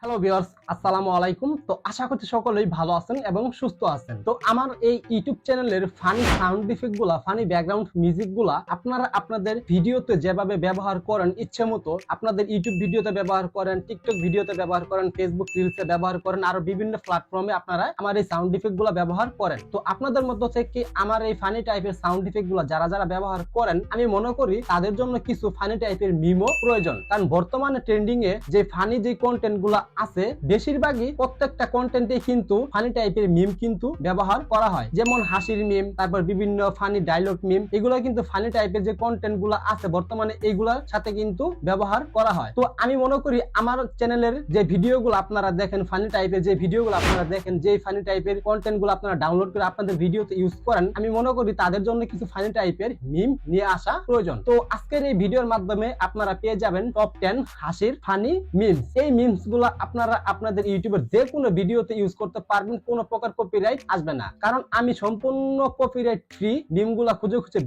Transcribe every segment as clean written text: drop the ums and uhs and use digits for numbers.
Hello viewers, আসসালামু আলাইকুম। তো আশা করছি সকলেই ভালো আছেন এবং সুস্থ আছেন। তো আমার এই ইউটিউব চ্যানেলের ফানি সাউন্ড ইফেক্ট গুলা, ফানি ব্যাকগ্রাউন্ড মিউজিক গুলা আপনারা আপনাদের ভিডিওতে যেভাবে ব্যবহার করেন ইচ্ছে মতো, আপনাদের ইউটিউব ভিডিওতে ব্যবহার করেন, টিকটক ভিডিওতে ব্যবহার করেন, ফেসবুক রিলসে ব্যবহার করেন, আরো বিভিন্ন প্ল্যাটফর্মে আপনারা আমার এই সাউন্ড ইফেক্ট গুলা ব্যবহার করেন। তো আপনাদের মধ্য থেকে আমার এই ফানি টাইপের সাউন্ড ইফেক্ট গুলা যারা যারা ব্যবহার করেন, আমি মনে করি তাদের জন্য কিছু ফানি টাইপের মিমও প্রয়োজন। কারণ বর্তমানে ট্রেন্ডিং এ যে ফানি যে কন্টেন্ট গুলা আছে, বেশিরভাগই প্রত্যেকটা কন্টেন্টে কিন্তু ফানি টাইপের মিম কিন্তু ব্যবহার করা হয়। যেমন হাসির মিম, তারপর বিভিন্ন ফানি ডায়লগ মিম, এগুলো কিন্তু ফানি টাইপের যে কন্টেন্ট গুলো আছে বর্তমানে এইগুলোর সাথে কিন্তু ব্যবহার করা হয়। তো আমি মনে করি আমার চ্যানেলের যে ভিডিওগুলো আপনারা দেখেন, ফানি টাইপের যে ভিডিওগুলো আপনারা দেখেন, যে ফানি টাইপের কন্টেন্ট গুলো আপনারা ডাউনলোড করে আপনাদের ভিডিওতে ইউজ করেন, আমি মনে করি তাদের জন্য কিছু ফানি টাইপের মিম নিয়ে আসা প্রয়োজন। তো আজকের এই ভিডিওর মাধ্যমে আপনারা পেয়ে যাবেন টপ 10 হাসির ফানি মিমস। এই মিমস গুলো আপনারা আপনাদের ইউটিউবের যে কোনো ভিডিওতে ইউজ করতে পারবেন, কোনো প্রকার কপিরাইট আসবে না। কারণ আমি সম্পূর্ণ কপিরাইট ফ্রি মিম গুলা খুঁজে খুঁজে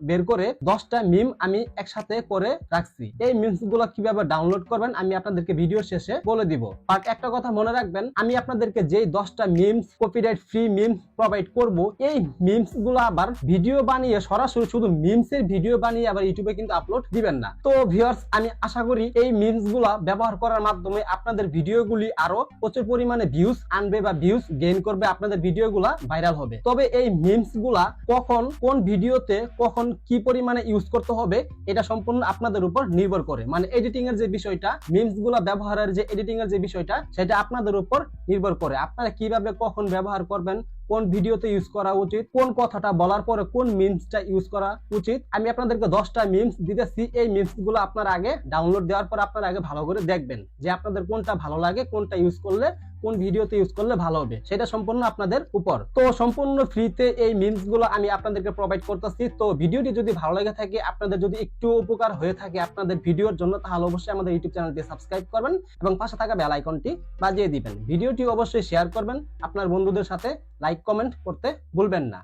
বের করে 10টা মিম আমি একসাথে করে রাখছি। এই মিমস গুলা কিভাবে ডাউনলোড করবেন আমি আপনাদেরকে ভিডিও শেষে বলে দিব। বাট একটা কথা মনে রাখবেন, আমি আপনাদেরকে যেই 10টা memes copyright free memes provide করব, এই মিমস গুলো আবার ভিডিও বানিয়ে সরাসরি শুধু মিমস এর ভিডিও বানিয়ে আবার ইউটিউবে কিন্তু আপলোড দিবেন না। তো ভিউয়ার্স, আমি আশা করি এই মিমস গুলা ব্যবহার করার মাধ্যমে আপনাদের ভিডিওগুলি আরো প্রচুর পরিমাণে ভিউজ আনবে বা ভিউজ গেইন করবে, আপনাদের ভিডিওগুলা ভাইরাল হবে। তবে এই মিমস গুলা কখন কোন ভিডিওতে কখন কি পরিমাণে ইউজ করতে হবে এটা সম্পূর্ণ আপনাদের উপর নির্ভর করে। মানে এডিটিং এর যে বিষয়টা, মিমস গুলা ব্যবহারের যে এডিটিং এর যে বিষয়টা, সেটা আপনাদের উপর নির্ভর করে। আপনারা কিভাবে কখন ব্যবহার করবেন, কোন ভিডিওতে ইউজ করা উচিত, কোন কথাটা বলার পরে কোন মিমসটা ইউজ করা উচিত, আমি আপনাদেরকে 10টা মিমস দিতেছি। এই মিমস গুলো আপনারা আগে ডাউনলোড দেওয়ার পর আপনারা আগে ভালো করে দেখবেন যে আপনাদের কোনটা ভালো লাগে, কোনটা ইউজ করলে, কোন ভিডিওতে ইউজ করলে ভালো হবে, সেটা সম্পূর্ণ আপনাদের উপর। তো সম্পূর্ণ ফ্রিতে এই মিমস গুলো আমি আপনাদেরকে প্রোভাইড করতেছি। তো ভিডিওটি যদি ভালো লাগে থাকে, আপনাদের যদি একটু উপকার হয়ে থাকে আপনাদের ভিডিওর জন্য, তাহলে অবশ্যই আমাদের ইউটিউব চ্যানেলটি সাবস্ক্রাইব করবেন এবং পাশে থাকা বেল আইকনটি বাজিয়ে দিবেন। ভিডিওটি অবশ্যই শেয়ার করবেন, আপনার বন্ধুদের সাথে লাইক কমেন্ট করতে ভুলবেন না।